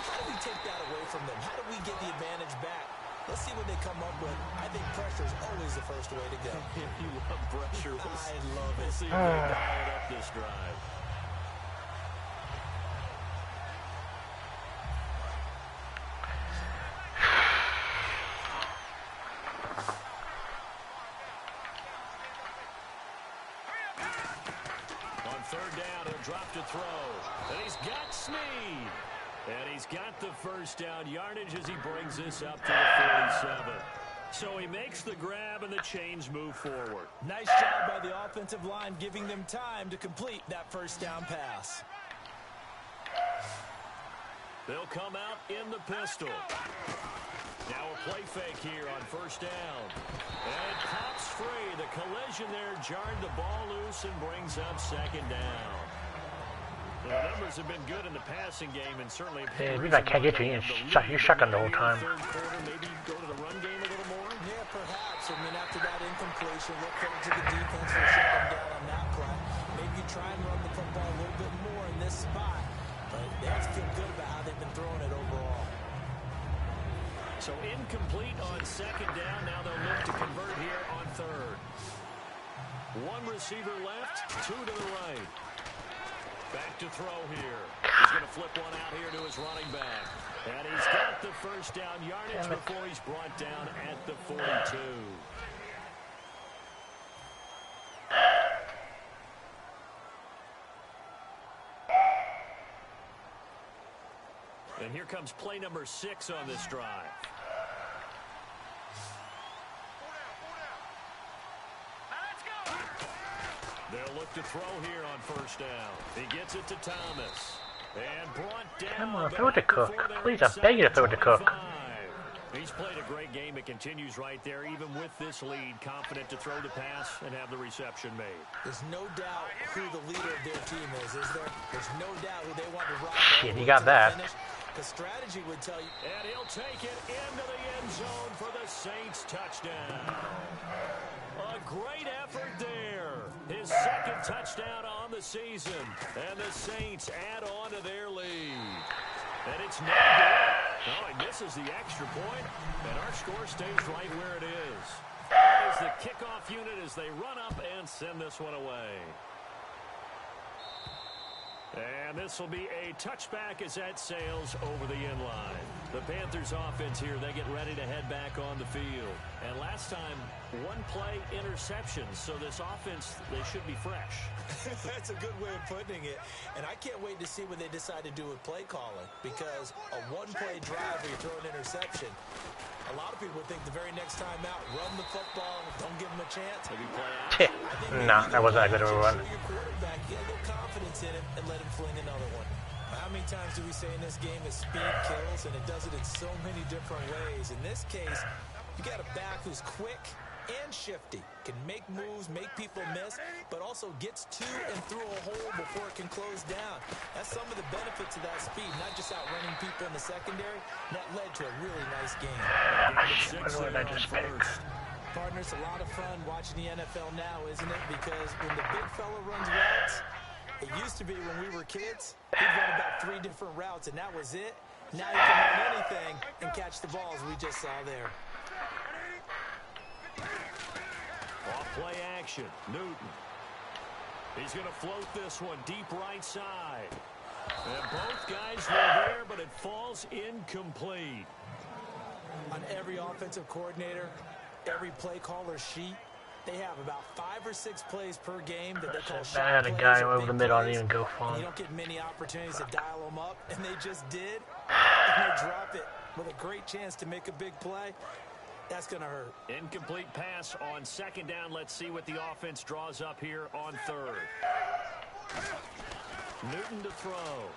how do we take that away from them? How do we get the advantage back? Let's see what they come up with. I think pressure is always the first way to go. You love pressure. I love it. We'll see if they dial it up this drive. Third down, he'll drop to throw. And he's got Snead. And he's got the first down yardage as he brings this up to the 47. So he makes the grab and the chains move forward. Nice job by the offensive line, giving them time to complete that first down pass. They'll come out in the pistol. Now a play fake here on first down. And pops free. The collision there jarred the ball loose and brings up second down. The numbers have been good in the passing game, and certainly I can't get you. You're shotgun the whole time. Third quarter, maybe go to the run game a little more. Yeah, perhaps. I mean, after that incompletion, look credit to the defense for shutting down on that play. Maybe you try and run the football a little bit more in this spot, but they have to feel good about how they've been throwing it overall. So incomplete on second down. Now they'll look to convert here on third. One receiver left, two to the right. Back to throw here. He's going to flip one out here to his running back. And he's got the first down yardage before he's brought down at the 42. And here comes play number 6 on this drive. They'll look to throw here on first down. He gets it to Thomas. And brought down. Come on, throw it to Cook. Please, I beg you to throw it to Cook. He's played a great game. It continues right there, even with this lead. Confident to throw the pass and have the reception made. There's no doubt who the leader of their team is there? There's no doubt who they want to rock. Shit, you got that. The strategy would tell you. And he'll take it into the end zone for the Saints touchdown. A great effort there. His second touchdown on the season. And the Saints add on to their lead. And it's no good. No, he misses the extra point, and our score stays right where it is. As the kickoff unit as they run up and send this one away. And this will be a touchback as that sails over the end line. The Panthers offense here, they get ready to head back on the field. And last time, one play interceptions. So this offense, they should be fresh. That's a good way of putting it. And I can't wait to see what they decide to do with play calling. Because a one-play drive where you throw an interception, A lot of people think the very next time out, run the football, don't give them a chance. Maybe play action. Nah, that wasn't that good of a run. Show your quarterback, get a little confidence in him, and let him fling another one. How many times do we say in this game that speed kills, and it does it in so many different ways? In this case, you got a back who's quick and shifty, can make moves, make people miss, but also gets to and through a hole before it can close down. That's some of the benefits of that speed, not just outrunning people in the secondary. That led to a really nice game. What did I just pick? Partner, it's a lot of fun watching the NFL now, isn't it? Because when the big fella runs routes, it used to be when we were kids, he'd run about 3 different routes, and that was it. Now you can run anything and catch the balls we just saw there. Off play action. Newton. He's going to float this one deep right side. And both guys were there, but it falls incomplete. On every offensive coordinator, every play caller sheet, they have about 5 or 6 plays per game that they call shot I had a plays guy or over the big middle, I didn't plays, even go and for you him. don't get many opportunities to dial them up, and they just did. And they drop it with a great chance to make a big play. That's going to hurt. Incomplete pass on second down. Let's see what the offense draws up here on third. Newton to throw.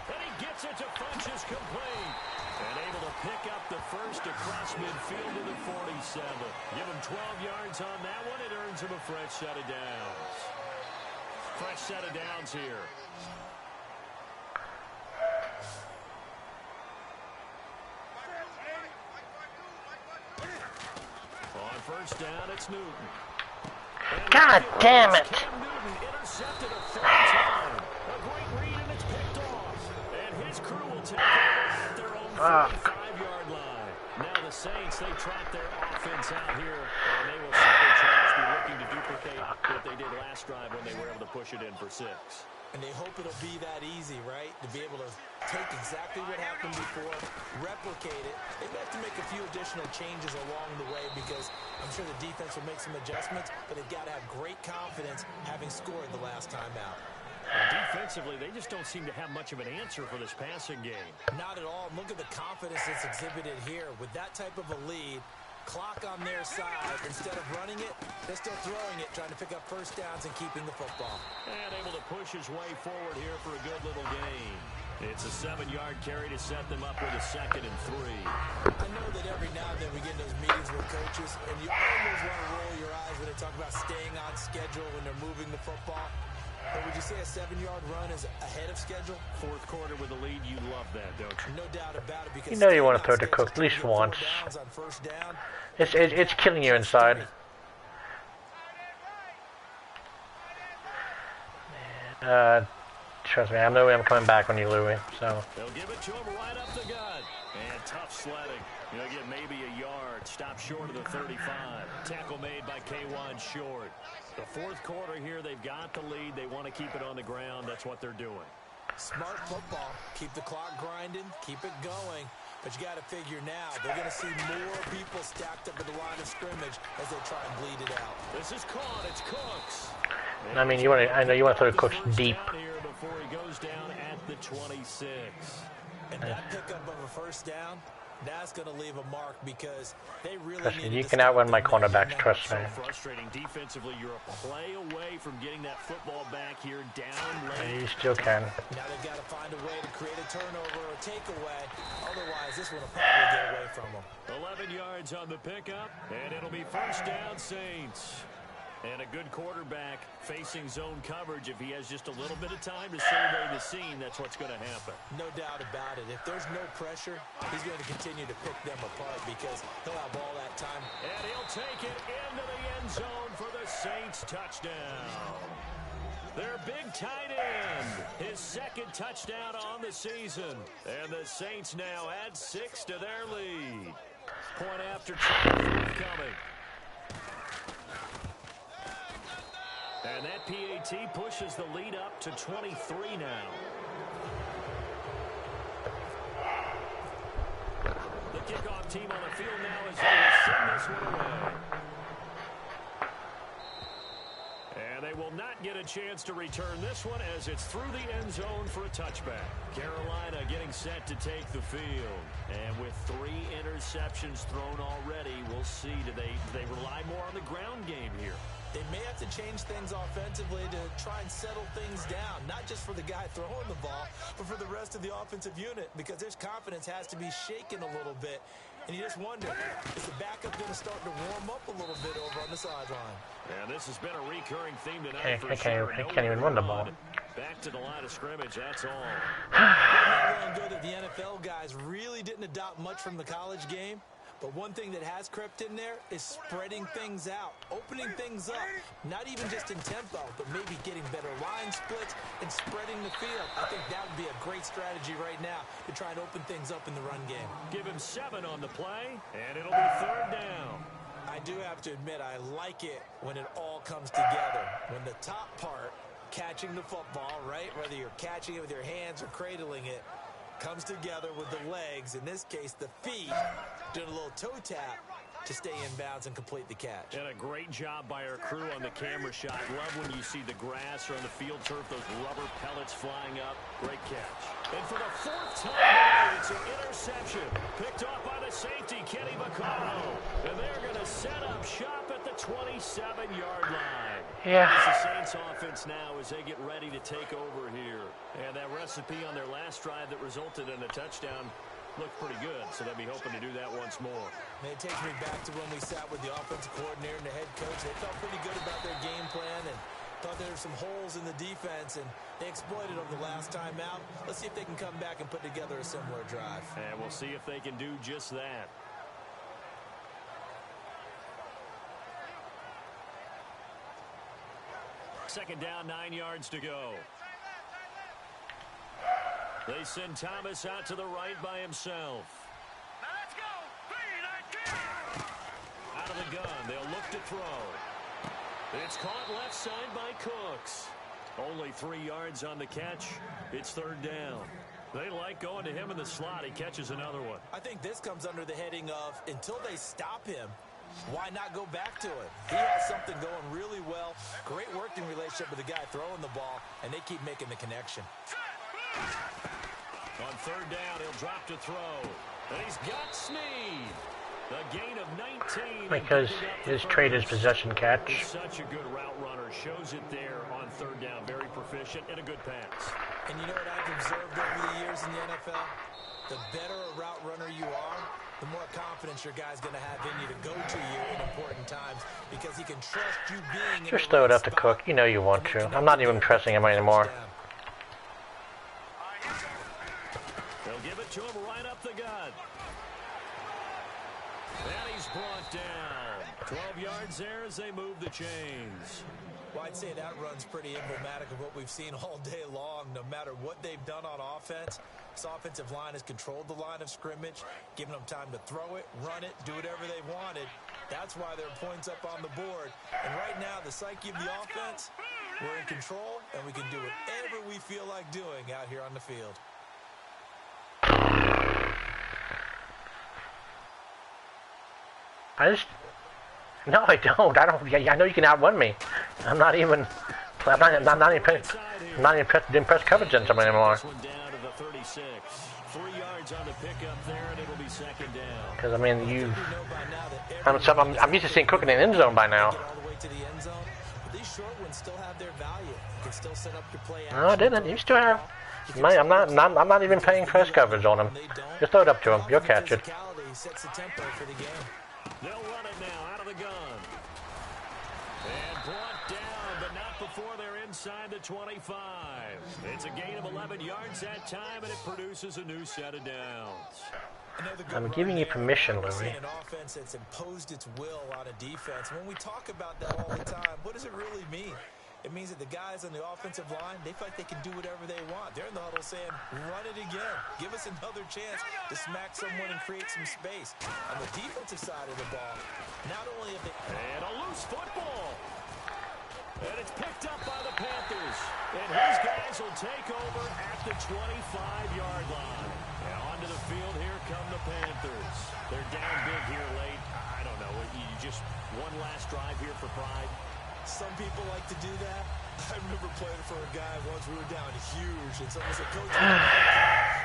And he gets it to Funches complete. And able to pick up the first across midfield to the 47. Give him 12 yards on that one. It earns him a fresh set of downs. Fresh set of downs here. On first down, it's Newton. And God damn it! Cam Newton intercepted a third time. A great read, and it's picked off. And his crew will take over at their own 45-yard line. Now the Saints, they trot their offense out here, and they will simply be looking to duplicate what they did last drive when they were able to push it in for 6. And they hope it'll be that easy, right? To be able to take exactly what happened before, replicate it. They may have to make a few additional changes along the way because I'm sure the defense will make some adjustments, but they've got to have great confidence having scored the last time out. And defensively, they just don't seem to have much of an answer for this passing game. Not at all. Look at the confidence that's exhibited here. With that type of a lead, clock on their side, instead of running it, they're still throwing it, trying to pick up first downs and keeping the football. And able to push his way forward here for a good little gain. It's a 7-yard carry to set them up with a 2nd and 3. I know that every now and then we get in those meetings with coaches, and you almost want to roll your eyes when they talk about staying on schedule when they're moving the football. But would you say a 7-yard run is ahead of schedule? Fourth quarter with the lead, you love that, don't you? No doubt about it. Because You know you want to throw to Cook at least once. It's killing you inside. Trust me, I know I'm coming back on you, Louie. So. They'll give it to him right up the gut. And tough sledding. He'll get maybe a yard. Stop short of the 35. Tackle made by K1 short. The fourth quarter here, they've got the lead. They want to keep it on the ground. That's what they're doing. Smart football. Keep the clock grinding. Keep it going. But you got to figure now, they're going to see more people stacked up at the line of scrimmage as they try and bleed it out. This is caught. It's Cooks. I mean, I know you want to throw Cooks deep. Here before he goes down at the 26. And that pickup of a first down, that's going to leave a mark because they really Trust me, need you can outrun my cornerbacks, trust me. So frustrating defensively. You're a play away from getting that football back here down late. You still can. Now they've got to find a way to create a turnover or a takeaway. Otherwise, this one will probably get away from them. 11 yards on the pickup, and it'll be first down, Saints. And a good quarterback facing zone coverage. If he has just a little bit of time to survey the scene, that's what's going to happen. No doubt about it. If there's no pressure, he's going to continue to pick them apart because he'll have all that time. And he'll take it into the end zone for the Saints touchdown. Their big tight end, his 2nd touchdown on the season. And the Saints now add 6 to their lead. Point after try coming. And that PAT pushes the lead up to 23 now. The kickoff team on the field now as they will send this one away. And they will not get a chance to return this one as it's through the end zone for a touchback. Carolina getting set to take the field. And with 3 interceptions thrown already, we'll see. Do they rely more on the ground game here? They may have to change things offensively to try and settle things down, not just for the guy throwing the ball, but for the rest of the offensive unit, because their confidence has to be shaken a little bit. And you just wonder, is the backup going to start to warm up a little bit over on the sideline? Yeah, this has been a recurring theme tonight. I can't even run the ball. Back to the line of scrimmage, that's all. It's good that the NFL guys really didn't adopt much from the college game. But one thing that has crept in there is spreading things out, opening things up, not even just in tempo, but maybe getting better line splits and spreading the field. I think that would be a great strategy right now to try and open things up in the run game. Give him 7 on the play, and it'll be 3rd down. I do have to admit, I like it when it all comes together. When the top part, catching the football, right, whether you're catching it with your hands or cradling it, comes together with the legs, in this case the feet, doing a little toe tap to stay in bounds and complete the catch. And a great job by our crew on the camera shot. Love when you see the grass or on the field turf, those rubber pellets flying up. Great catch. And for the 4th time tonight, it's an interception. Picked off by the safety, Kenny Vaccaro. And they're going to set up shop at the 27-yard line. Yeah. It's the Saints offense now as they get ready to take over here. And that recipe on their last drive that resulted in a touchdown looked pretty good, so they'll be hoping to do that once more. And it takes me back to when we sat with the offensive coordinator and the head coach. They felt pretty good about their game plan and thought there were some holes in the defense, and they exploited them the last time out. Let's see if they can come back and put together a similar drive. And we'll see if they can do just that. Second down, 9 yards to go. They send Thomas out to the right by himself. Now let's go. Out of the gun, they'll look to throw. It's caught left side by Cooks. Only 3 yards on the catch. It's 3rd down. They like going to him in the slot. He catches another one. I think this comes under the heading of, until they stop him, why not go back to it? He has something going really well. Great working relationship with the guy throwing the ball, and they keep making the connection. On 3rd down, he'll drop to throw. And he's got Snead. A gain of 19. Because his trade is possession catch. He's such a good route runner. Shows it there on 3rd down. Very proficient and a good pass. And you know what I've observed over the years in the NFL? The better a route runner you are, the more confidence your guy's going to have in you to go to you in important times, because he can trust you being Just throw it up to Cook. You know you want to. I'm not even pressing him anymore. They'll give it to him right up the gut. And he's brought down. 12 yards there as they move the chains. Well, I'd say that run's pretty emblematic of what we've seen all day long. No matter what they've done on offense, this offensive line has controlled the line of scrimmage, given them time to throw it, run it, do whatever they wanted. That's why there are points up on the board. And right now, the psyche of the offense, we're in control, and we can do whatever we feel like doing out here on the field. No, I don't. I know you can outrun me. I'm not even impressed coverage in someone anymore. Down to the 36. 3 yards on the pickup there, and it'll be 2nd down. Because I mean, I'm used to seeing Cook in the end zone by now. No, I didn't. You still have. I'm not even paying press coverage on him. Just throw it up to him. You'll catch it. They'll run it now out of the gun. And brought down, but not before they're inside the 25. It's a gain of 11 yards that time, and it produces a new set of downs. I'm giving you permission, Louis. An offense that's imposed its will on a defense. When we talk about that all the time, what does it really mean? It means that the guys on the offensive line, they feel like they can do whatever they want. They're in the huddle saying, run it again. Give us another chance to smack someone and create some space. On the defensive side of the ball, not only have they... And a loose football. And it's picked up by the Panthers. And his guys will take over at the 25-yard line. And onto the field, here come the Panthers. They're down big here late. I don't know. You just one last drive here for pride. Some people like to do that. I remember playing for a guy once. We were down huge, and someone said, "Coach,"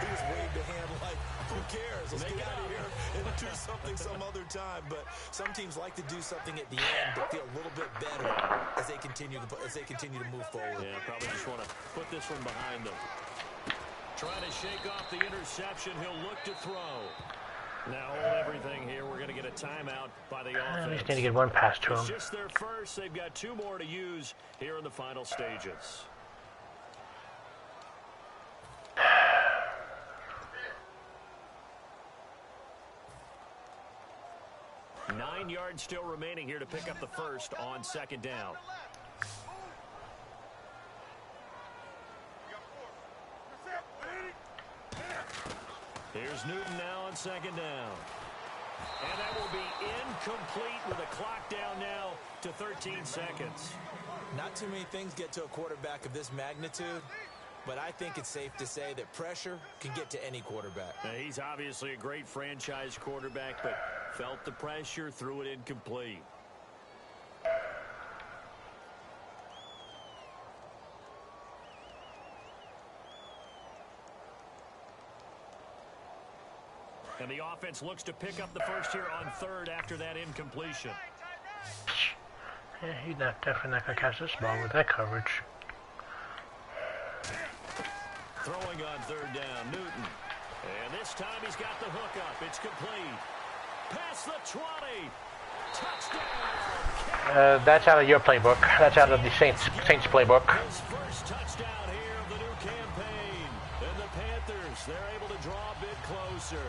he was waved a hand like, "Who cares? Let's get out of here and do something some other time." But some teams like to do something at the end to feel a little bit better as they continue to move forward. Yeah, probably just want to put this one behind them. Trying to shake off the interception. He'll look to throw. Now hold everything here. We're going to get a timeout by the offense. We just need to get one pass to him. It's just their first. They've got 2 more to use here in the final stages. Nine yards still remaining here to pick up the first on second down. Here's Newton now on second down. And that will be incomplete with a clock down now to 13 seconds. Not too many things get to a quarterback of this magnitude, but I think it's safe to say that pressure can get to any quarterback. Now, he's obviously a great franchise quarterback, but felt the pressure, threw it incomplete. And the offense looks to pick up the first here on third after that incompletion. Yeah, he's definitely not going to catch this ball with that coverage. Throwing on third down, Newton. And this time he's got the hook up. It's complete. Past the 20. Touchdown. That's out of your playbook. That's out of the Saints playbook. His first touchdown here of the new campaign. And the Panthers, they're able to draw a bit closer.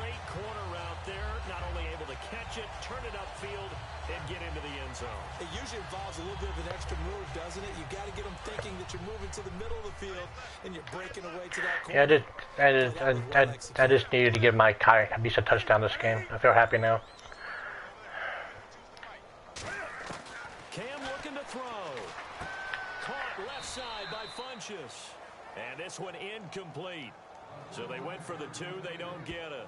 Great corner route there. Not only able to catch it, turn it upfield, and get into the end zone. It usually involves a little bit of an extra move, doesn't it? You've got to get them thinking that you're moving to the middle of the field and you're breaking away to that corner. Yeah, I just needed to give my Kai at least a touchdown this game. I feel happy now. Cam looking to throw. Caught left side by Funchess. And this one incomplete. So they went for the 2. They don't get it.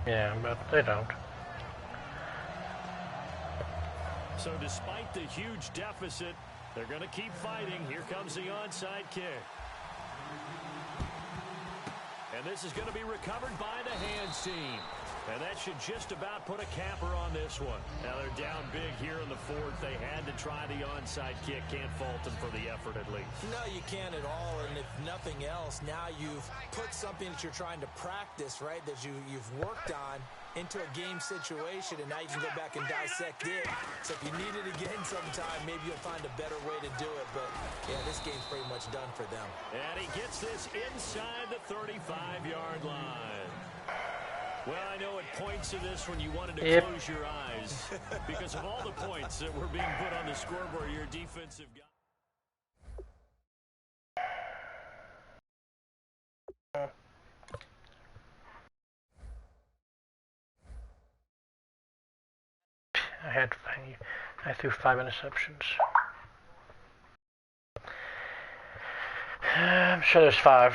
Yeah, but they don't. So despite the huge deficit, they're going to keep fighting. Here comes the onside kick. And this is going to be recovered by the hands team. And that should just about put a capper on this one. Now they're down big here in the fourth. They had to try the onside kick. Can't fault them for the effort at least. No, you can't at all. And if nothing else, now you've put something that you're trying to practice, right, that you've worked on into a game situation, and now you can go back and dissect it. So if you need it again sometime, maybe you'll find a better way to do it. But, yeah, this game's pretty much done for them. And he gets this inside the 35-yard line. Well, I know at points of this when you wanted to close your eyes because of all the points that were being put on the scoreboard, your defensive guy. I threw 5 interceptions. I'm sure there's 5.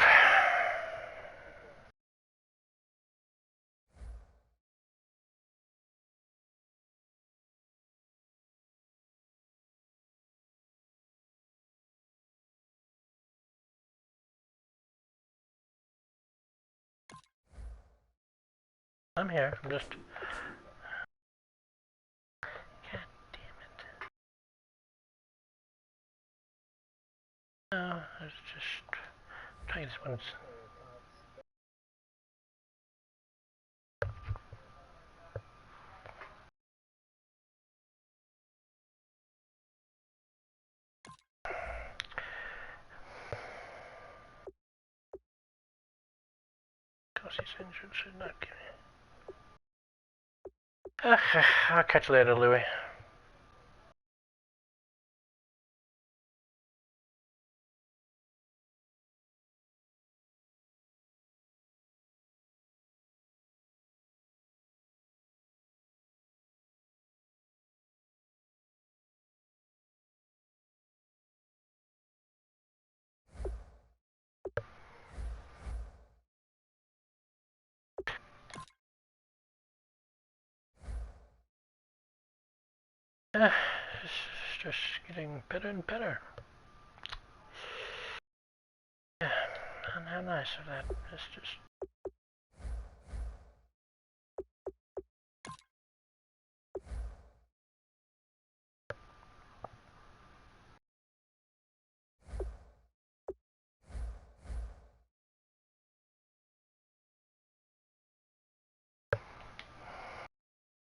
I'm here. I'm just... God damn it. No, it's just... trying this one's... Because he's injured, should not give me... I'll catch you later, Louie. It's just getting better and better. Yeah, how nice of that. It's just